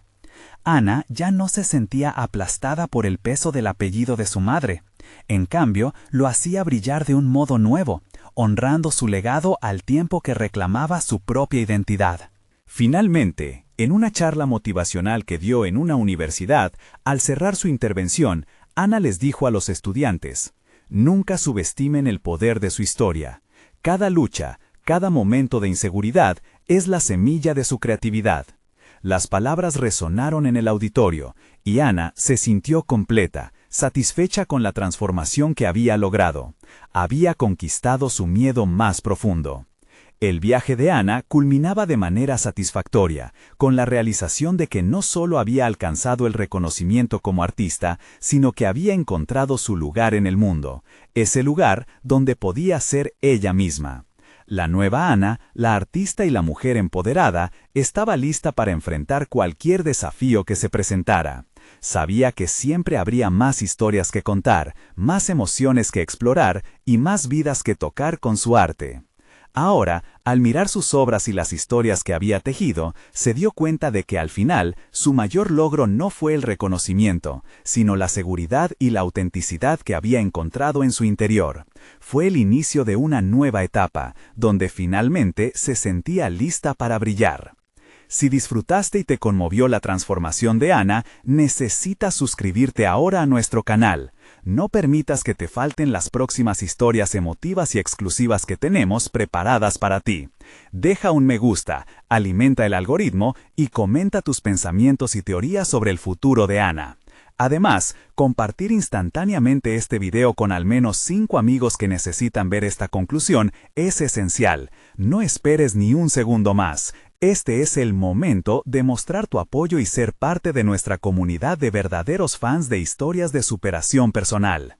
Ana ya no se sentía aplastada por el peso del apellido de su madre. En cambio, lo hacía brillar de un modo nuevo, honrando su legado al tiempo que reclamaba su propia identidad. Finalmente, en una charla motivacional que dio en una universidad, al cerrar su intervención, Ana les dijo a los estudiantes: nunca subestimen el poder de su historia. Cada lucha, cada momento de inseguridad es la semilla de su creatividad. Las palabras resonaron en el auditorio, y Ana se sintió completa, satisfecha con la transformación que había logrado. Había conquistado su miedo más profundo. El viaje de Ana culminaba de manera satisfactoria, con la realización de que no solo había alcanzado el reconocimiento como artista, sino que había encontrado su lugar en el mundo, ese lugar donde podía ser ella misma. La nueva Ana, la artista y la mujer empoderada, estaba lista para enfrentar cualquier desafío que se presentara. Sabía que siempre habría más historias que contar, más emociones que explorar y más vidas que tocar con su arte. Ahora, al mirar sus obras y las historias que había tejido, se dio cuenta de que al final, su mayor logro no fue el reconocimiento, sino la seguridad y la autenticidad que había encontrado en su interior. Fue el inicio de una nueva etapa, donde finalmente se sentía lista para brillar. Si disfrutaste y te conmovió la transformación de Ana, necesitas suscribirte ahora a nuestro canal. No permitas que te falten las próximas historias emotivas y exclusivas que tenemos preparadas para ti. Deja un me gusta, alimenta el algoritmo y comenta tus pensamientos y teorías sobre el futuro de Ana. Además, compartir instantáneamente este video con al menos 5 amigos que necesitan ver esta conclusión es esencial. No esperes ni un segundo más. Este es el momento de mostrar tu apoyo y ser parte de nuestra comunidad de verdaderos fans de historias de superación personal.